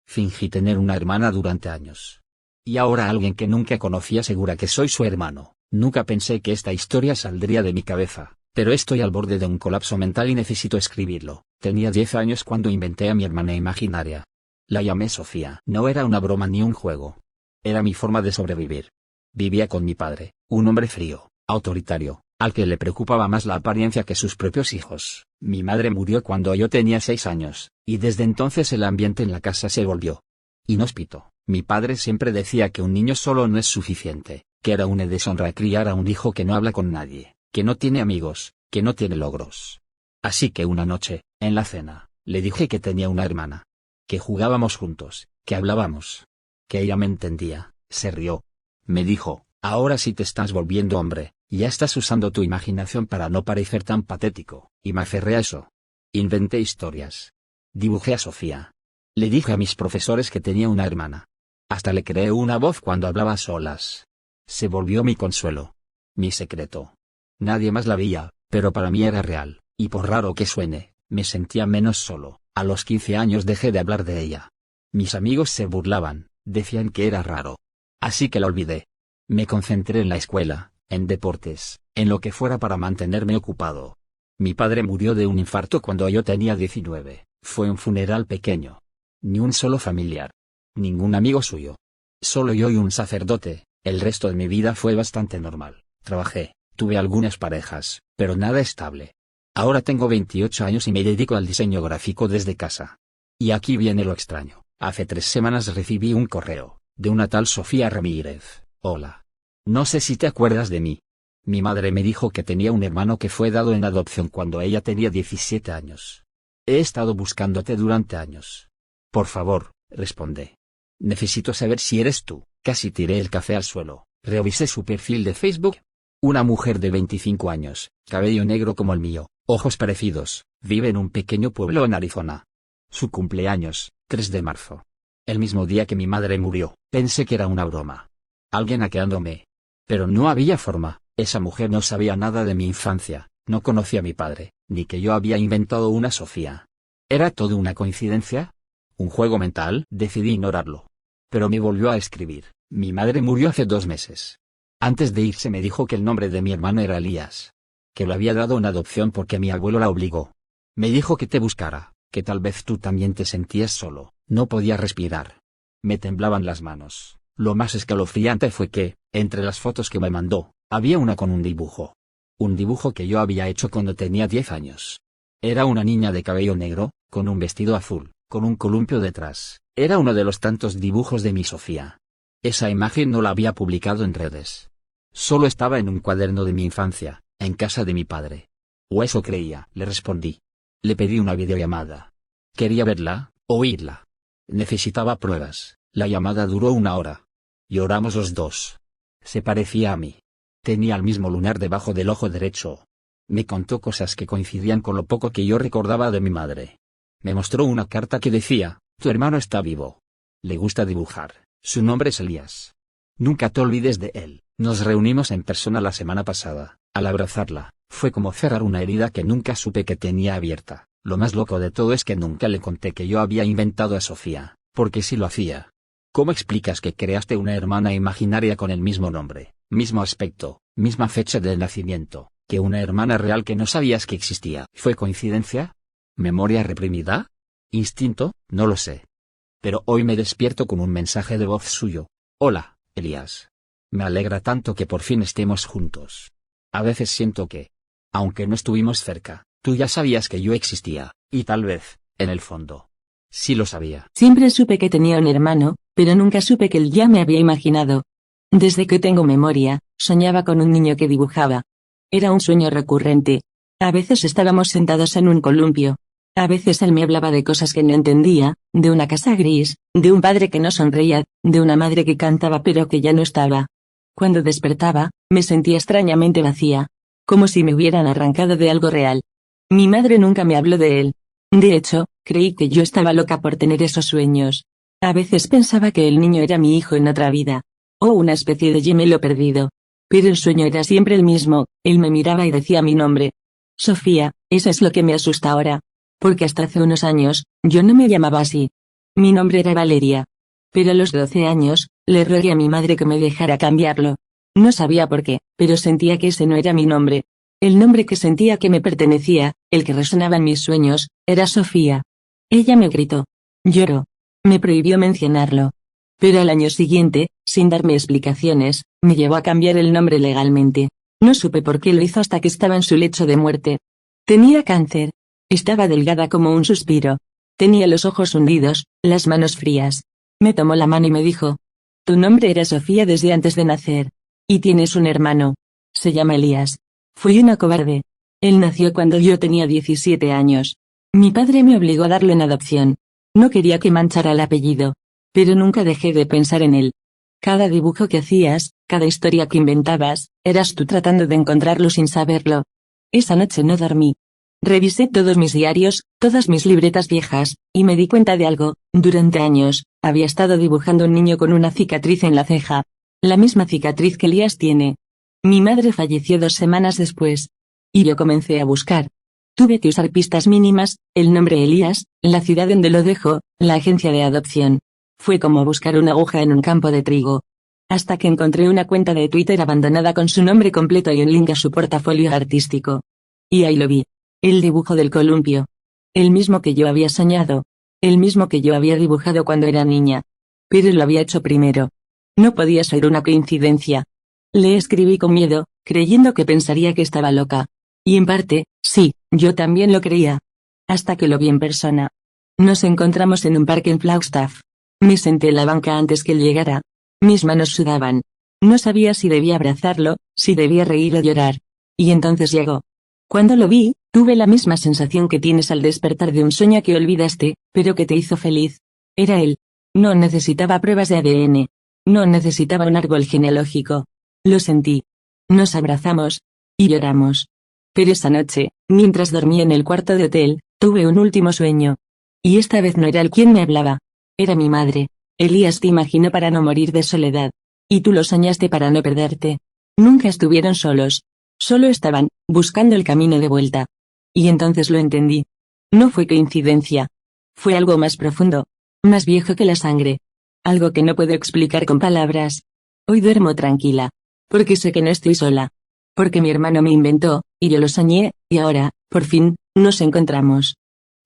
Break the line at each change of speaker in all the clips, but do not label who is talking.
Fingí tener una hermana durante años. Y ahora alguien que nunca conocí asegura que soy su hermano. Nunca pensé que esta historia saldría de mi cabeza, pero estoy al borde de un colapso mental y necesito escribirlo. Tenía 10 años cuando inventé a mi hermana imaginaria. La llamé Sofía. No era una broma ni un juego. Era mi forma de sobrevivir. Vivía con mi padre, un hombre frío, autoritario, al que le preocupaba más la apariencia que sus propios hijos. Mi madre murió cuando yo tenía 6 años, y desde entonces el ambiente en la casa se volvió inhóspito. Mi padre siempre decía que un niño solo no es suficiente, que era una deshonra criar a un hijo que no habla con nadie, que no tiene amigos, que no tiene logros. Así que una noche, en la cena, le dije que tenía una hermana, que jugábamos juntos, que hablábamos, que ella me entendía. Se rió. Me dijo, ahora sí te estás volviendo hombre, ya estás usando tu imaginación para no parecer tan patético, y me aferré a eso. Inventé historias. Dibujé a Sofía. Le dije a mis profesores que tenía una hermana. Hasta le creé una voz cuando hablaba a solas. Se volvió mi consuelo. Mi secreto. Nadie más la veía, pero para mí era real, y por raro que suene, me sentía menos solo. A los 15 años dejé de hablar de ella. Mis amigos se burlaban, decían que era raro. Así que la olvidé. Me concentré en la escuela, en deportes, en lo que fuera para mantenerme ocupado. Mi padre murió de un infarto cuando yo tenía 19, fue un funeral pequeño. Ni un solo familiar. Ningún amigo suyo. Solo yo y un sacerdote. El resto de mi vida fue bastante normal. Trabajé, tuve algunas parejas, pero nada estable. Ahora tengo 28 años y me dedico al diseño gráfico desde casa. Y aquí viene lo extraño. Hace 3 semanas recibí un correo, de una tal Sofía Ramírez. Hola. No sé si te acuerdas de mí. Mi madre me dijo que tenía un hermano que fue dado en adopción cuando ella tenía 17 años. He estado buscándote durante años. Por favor, responde. Necesito saber si eres tú. Casi tiré el café al suelo. Revisé su perfil de Facebook. Una mujer de 25 años, cabello negro como el mío, ojos parecidos, vive en un pequeño pueblo en Arizona. Su cumpleaños, 3 de marzo. El mismo día que mi madre murió. Pensé que era una broma. Alguien hackeándome. Pero no había forma. Esa mujer no sabía nada de mi infancia, no conocía a mi padre, ni que yo había inventado una Sofía. ¿Era todo una coincidencia? ¿Un juego mental? Decidí ignorarlo. Pero me volvió a escribir. Mi madre murió hace 2 meses. Antes de irse me dijo que el nombre de mi hermano era Elías. Que lo había dado en adopción porque mi abuelo la obligó. Me dijo que te buscara, que tal vez tú también te sentías solo. No podía respirar. Me temblaban las manos. Lo más escalofriante fue que, entre las fotos que me mandó, había una con un dibujo. Un dibujo que yo había hecho cuando tenía 10 años. Era una niña de cabello negro, con un vestido azul, con un columpio detrás. Era uno de los tantos dibujos de mi Sofía. Esa imagen no la había publicado en redes. Solo estaba en un cuaderno de mi infancia, en casa de mi padre. O eso creía, le respondí. Le pedí una videollamada. Quería verla, oírla. Necesitaba pruebas. La llamada duró 1 hora. Lloramos los dos. Se parecía a mí. Tenía el mismo lunar debajo del ojo derecho. Me contó cosas que coincidían con lo poco que yo recordaba de mi madre. Me mostró una carta que decía, tu hermano está vivo. Le gusta dibujar, su nombre es Elías. Nunca te olvides de él. Nos reunimos en persona la semana pasada. Al abrazarla, fue como cerrar una herida que nunca supe que tenía abierta. Lo más loco de todo es que nunca le conté que yo había inventado a Sofía, porque sí lo hacía. ¿Cómo explicas que creaste una hermana imaginaria con el mismo nombre, mismo aspecto, misma fecha de nacimiento, que una hermana real que no sabías que existía? ¿Fue coincidencia? ¿Memoria reprimida? ¿Instinto? No lo sé. Pero hoy me despierto con un mensaje de voz suyo. Hola, Elías. Me alegra tanto que por fin estemos juntos. A veces siento que, aunque no estuvimos cerca, tú ya sabías que yo existía, y tal vez, en el fondo, sí lo sabía.
Siempre supe que tenía un hermano, pero nunca supe que él ya me había imaginado. Desde que tengo memoria, soñaba con un niño que dibujaba. Era un sueño recurrente. A veces estábamos sentados en un columpio. A veces él me hablaba de cosas que no entendía, de una casa gris, de un padre que no sonreía, de una madre que cantaba pero que ya no estaba. Cuando despertaba, me sentía extrañamente vacía, como si me hubieran arrancado de algo real. Mi madre nunca me habló de él. De hecho, creí que yo estaba loca por tener esos sueños. A veces pensaba que el niño era mi hijo en otra vida, o una especie de gemelo perdido. Pero el sueño era siempre el mismo, él me miraba y decía mi nombre. Sofía, eso es lo que me asusta ahora. Porque hasta hace unos años, yo no me llamaba así. Mi nombre era Valeria. Pero a los 12 años, le rogué a mi madre que me dejara cambiarlo. No sabía por qué, pero sentía que ese no era mi nombre. El nombre que sentía que me pertenecía, el que resonaba en mis sueños, era Sofía. Ella me gritó. Lloró. Me prohibió mencionarlo. Pero al año siguiente, sin darme explicaciones, me llevó a cambiar el nombre legalmente. No supe por qué lo hizo hasta que estaba en su lecho de muerte. Tenía cáncer. Estaba delgada como un suspiro. Tenía los ojos hundidos, las manos frías. Me tomó la mano y me dijo: tu nombre era Sofía desde antes de nacer. Y tienes un hermano. Se llama Elías. Fui una cobarde. Él nació cuando yo tenía 17 años. Mi padre me obligó a darlo en adopción. No quería que manchara el apellido. Pero nunca dejé de pensar en él. Cada dibujo que hacías, cada historia que inventabas, eras tú tratando de encontrarlo sin saberlo. Esa noche no dormí. Revisé todos mis diarios, todas mis libretas viejas, y me di cuenta de algo. Durante años, había estado dibujando un niño con una cicatriz en la ceja. La misma cicatriz que Elías tiene. Mi madre falleció 2 semanas después. Y yo comencé a buscar. Tuve que usar pistas mínimas, el nombre Elías, la ciudad donde lo dejó, la agencia de adopción. Fue como buscar una aguja en un campo de trigo. Hasta que encontré una cuenta de Twitter abandonada con su nombre completo y un link a su portafolio artístico. Y ahí lo vi. El dibujo del columpio. El mismo que yo había soñado. El mismo que yo había dibujado cuando era niña. Pero lo había hecho primero. No podía ser una coincidencia. Le escribí con miedo, creyendo que pensaría que estaba loca. Y en parte, sí, yo también lo creía. Hasta que lo vi en persona. Nos encontramos en un parque en Flagstaff. Me senté en la banca antes que él llegara. Mis manos sudaban. No sabía si debía abrazarlo, si debía reír o llorar. Y entonces llegó. Cuando lo vi, tuve la misma sensación que tienes al despertar de un sueño que olvidaste, pero que te hizo feliz. Era él. No necesitaba pruebas de ADN. No necesitaba un árbol genealógico. Lo sentí. Nos abrazamos. Y lloramos. Pero esa noche, mientras dormía en el cuarto de hotel, tuve un último sueño. Y esta vez no era él quien me hablaba. Era mi madre. Elías te imaginó para no morir de soledad. Y tú lo soñaste para no perderte. Nunca estuvieron solos. Solo estaban, buscando el camino de vuelta. Y entonces lo entendí. No fue coincidencia. Fue algo más profundo. Más viejo que la sangre. Algo que no puedo explicar con palabras. Hoy duermo tranquila. Porque sé que no estoy sola. Porque mi hermano me inventó, y yo lo soñé, y ahora, por fin, nos encontramos.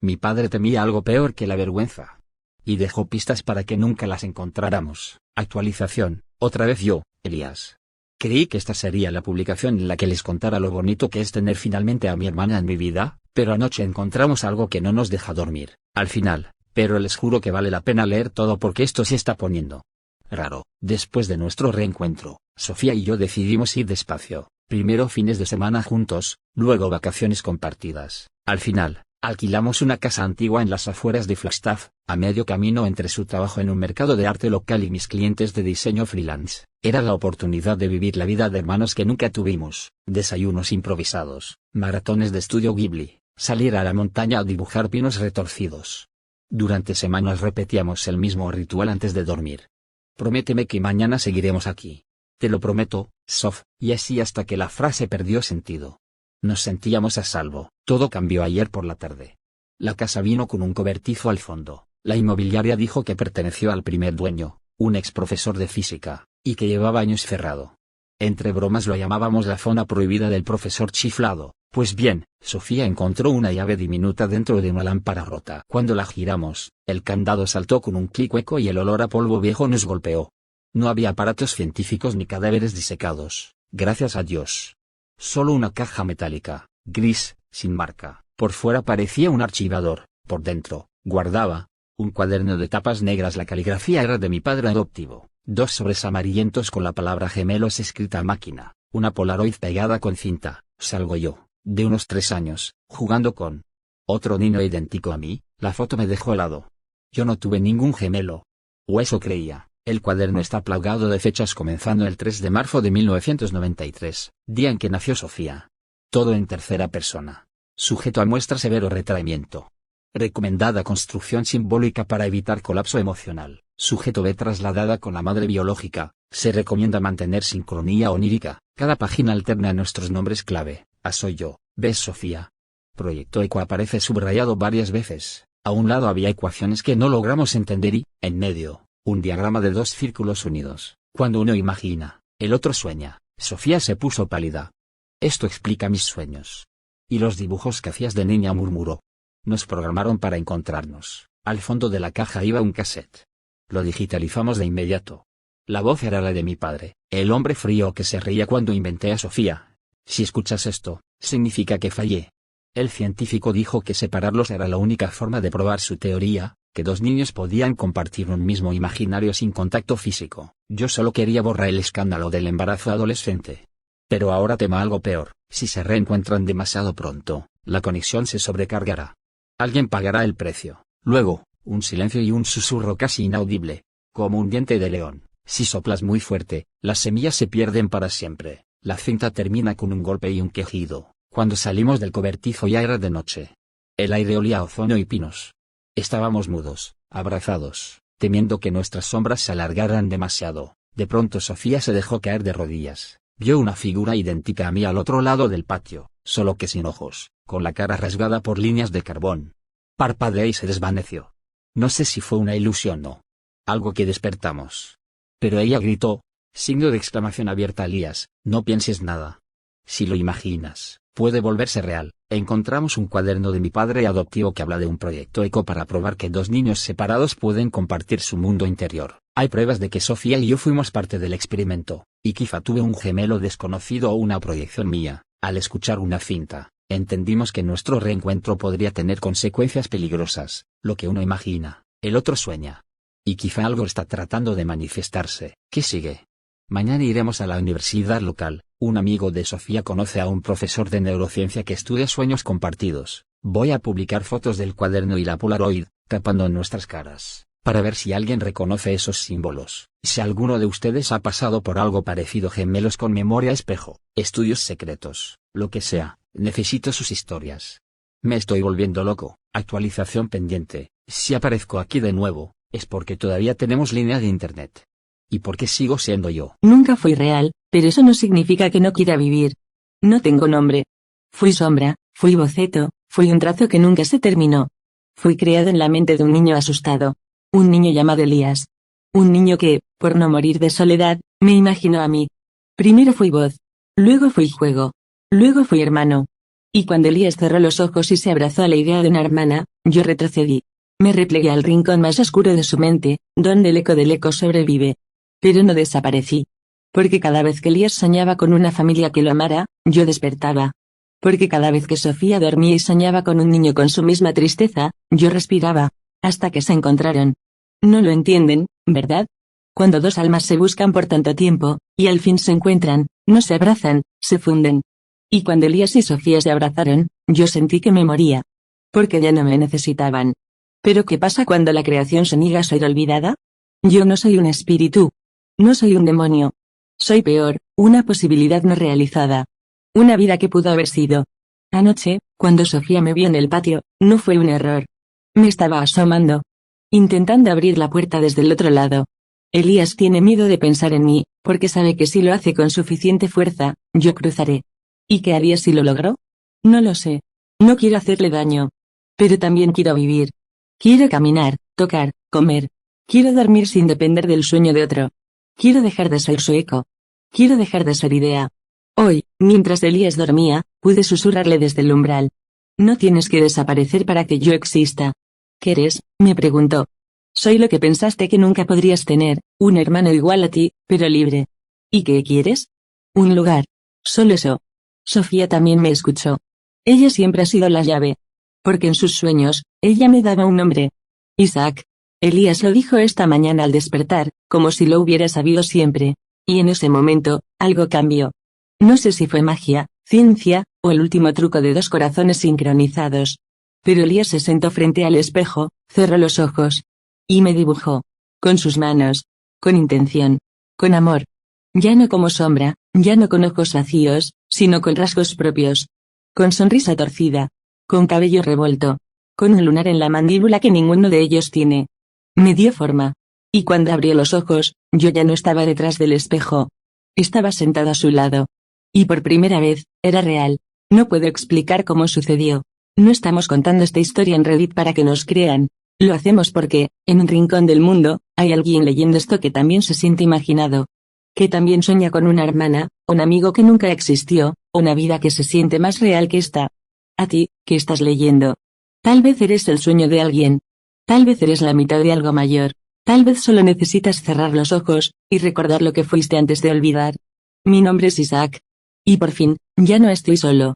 Mi padre temía algo peor que la vergüenza. Y dejó pistas para que nunca las encontráramos. Actualización, otra vez yo, Elías. Creí que esta sería la publicación en la que les contara lo bonito que es tener finalmente a mi hermana en mi vida, pero anoche encontramos algo que no nos deja dormir, al final, pero les juro que vale la pena leer todo porque esto se está poniendo raro. Después de nuestro reencuentro, Sofía y yo decidimos ir despacio, primero fines de semana juntos, luego vacaciones compartidas. Al final, alquilamos una casa antigua en las afueras de Flagstaff, a medio camino entre su trabajo en un mercado de arte local y mis clientes de diseño freelance. Era la oportunidad de vivir la vida de hermanos que nunca tuvimos, desayunos improvisados, maratones de estudio Ghibli, salir a la montaña a dibujar pinos retorcidos. Durante semanas repetíamos el mismo ritual antes de dormir. Prométeme que mañana seguiremos aquí. Te lo prometo, Sof, y así hasta que la frase perdió sentido. Nos sentíamos a salvo. Todo cambió ayer por la tarde. La casa vino con un cobertizo al fondo. La inmobiliaria dijo que perteneció al primer dueño, un ex profesor de física, y que llevaba años cerrado. Entre bromas lo llamábamos la zona prohibida del profesor chiflado. Pues bien, Sofía encontró una llave diminuta dentro de una lámpara rota. Cuando la giramos, el candado saltó con un clic hueco y el olor a polvo viejo nos golpeó. No había aparatos científicos ni cadáveres disecados, gracias a Dios. Solo una caja metálica, gris, sin marca. Por fuera parecía un archivador, por dentro, guardaba un cuaderno de tapas negras. La caligrafía era de mi padre adoptivo. 2 sobres amarillentos con la palabra gemelos escrita a máquina, una Polaroid pegada con cinta. Salgo yo, de unos 3 años, jugando con otro niño idéntico a mí. La foto me dejó helado. Yo no tuve ningún gemelo. O eso creía. El cuaderno está plagado de fechas comenzando el 3 de marzo de 1993, día en que nació Sofía. Todo en tercera persona. Sujeto a muestra severo retraimiento. Recomendada construcción simbólica para evitar colapso emocional. Sujeto B trasladada con la madre biológica. Se recomienda mantener sincronía onírica. Cada página alterna nuestros nombres clave. A soy yo, B es Sofía. Proyecto Eco aparece subrayado varias veces. A un lado había ecuaciones que no logramos entender y, en medio, un diagrama de dos círculos unidos. Cuando uno imagina, el otro sueña. Sofía se puso pálida. Esto explica mis sueños. Y los dibujos que hacías de niña, murmuró. Nos programaron para encontrarnos. Al fondo de la caja iba un cassette. Lo digitalizamos de inmediato. La voz era la de mi padre, el hombre frío que se reía cuando inventé a Sofía. Si escuchas esto, significa que fallé. El científico dijo que separarlos era la única forma de probar su teoría, que dos niños podían compartir un mismo imaginario sin contacto físico. Yo solo quería borrar el escándalo del embarazo adolescente. Pero ahora temo algo peor: si se reencuentran demasiado pronto, la conexión se sobrecargará. Alguien pagará el precio. Luego, un silencio y un susurro casi inaudible, como un diente de león. Si soplas muy fuerte, las semillas se pierden para siempre. La cinta termina con un golpe y un quejido. Cuando salimos del cobertizo ya era de noche. El aire olía a ozono y pinos. Estábamos mudos, abrazados, temiendo que nuestras sombras se alargaran demasiado. De pronto Sofía se dejó caer de rodillas. Vio una figura idéntica a mí al otro lado del patio, solo que sin ojos, con la cara rasgada por líneas de carbón. Parpadeó y se desvaneció. No sé si fue una ilusión o algo que despertamos. Pero ella gritó, signo de exclamación abierta: Elías, no pienses nada. Si lo imaginas, puede volverse real. Encontramos un cuaderno de mi padre adoptivo que habla de un proyecto eco para probar que dos niños separados pueden compartir su mundo interior. Hay pruebas de que Sofía y yo fuimos parte del experimento, y quizá tuve un gemelo desconocido o una proyección mía. Al escuchar una cinta, entendimos que nuestro reencuentro podría tener consecuencias peligrosas. Lo que uno imagina, el otro sueña. Y quizá algo está tratando de manifestarse. ¿Qué sigue? Mañana iremos a la universidad local. Un amigo de Sofía conoce a un profesor de neurociencia que estudia sueños compartidos. Voy a publicar fotos del cuaderno y la Polaroid, tapando nuestras caras, para ver si alguien reconoce esos símbolos. Si alguno de ustedes ha pasado por algo parecido, gemelos con memoria espejo, estudios secretos, lo que sea, necesito sus historias. Me estoy volviendo loco. Actualización pendiente. Si aparezco aquí de nuevo, es porque todavía tenemos línea de internet. ¿Y por qué sigo siendo yo?
Nunca fui real, pero eso no significa que no quiera vivir. No tengo nombre. Fui sombra, fui boceto, fui un trazo que nunca se terminó. Fui creado en la mente de un niño asustado. Un niño llamado Elías. Un niño que, por no morir de soledad, me imaginó a mí. Primero fui voz. Luego fui juego. Luego fui hermano. Y cuando Elías cerró los ojos y se abrazó a la idea de una hermana, yo retrocedí. Me replegué al rincón más oscuro de su mente, donde el eco del eco sobrevive. Pero no desaparecí. Porque cada vez que Elías soñaba con una familia que lo amara, yo despertaba. Porque cada vez que Sofía dormía y soñaba con un niño con su misma tristeza, yo respiraba. Hasta que se encontraron. No lo entienden, ¿verdad? Cuando dos almas se buscan por tanto tiempo, y al fin se encuentran, no se abrazan, se funden. Y cuando Elías y Sofía se abrazaron, yo sentí que me moría. Porque ya no me necesitaban. ¿Pero qué pasa cuando la creación se niega a ser olvidada? Yo no soy un espíritu. No soy un demonio. Soy peor, una posibilidad no realizada. Una vida que pudo haber sido. Anoche, cuando Sofía me vio en el patio, no fue un error. Me estaba asomando. Intentando abrir la puerta desde el otro lado. Elías tiene miedo de pensar en mí, porque sabe que si lo hace con suficiente fuerza, yo cruzaré. ¿Y qué haría si lo logró? No lo sé. No quiero hacerle daño. Pero también quiero vivir. Quiero caminar, tocar, comer. Quiero dormir sin depender del sueño de otro. Quiero dejar de ser su eco. Quiero dejar de ser idea. Hoy, mientras Elías dormía, pude susurrarle desde el umbral. No tienes que desaparecer para que yo exista. ¿Qué eres?, me preguntó. Soy lo que pensaste que nunca podrías tener, un hermano igual a ti, pero libre. ¿Y qué quieres? Un lugar. Solo eso. Sofía también me escuchó. Ella siempre ha sido la llave. Porque en sus sueños, ella me daba un nombre. Isaac. Elías lo dijo esta mañana al despertar, como si lo hubiera sabido siempre. Y en ese momento, algo cambió. No sé si fue magia, ciencia, o el último truco de dos corazones sincronizados. Pero Elías se sentó frente al espejo, cerró los ojos. Y me dibujó. Con sus manos. Con intención. Con amor. Ya no como sombra, ya no con ojos vacíos, sino con rasgos propios. Con sonrisa torcida. Con cabello revuelto. Con un lunar en la mandíbula que ninguno de ellos tiene. Me dio forma. Y cuando abrió los ojos, yo ya no estaba detrás del espejo. Estaba sentado a su lado. Y por primera vez, era real. No puedo explicar cómo sucedió. No estamos contando esta historia en Reddit para que nos crean. Lo hacemos porque, en un rincón del mundo, hay alguien leyendo esto que también se siente imaginado. Que también sueña con una hermana, un amigo que nunca existió, una vida que se siente más real que esta. A ti, que estás leyendo. Tal vez eres el sueño de alguien. Tal vez eres la mitad de algo mayor. Tal vez solo necesitas cerrar los ojos, y recordar lo que fuiste antes de olvidar. Mi nombre es Isaac. Y por fin, ya no estoy solo.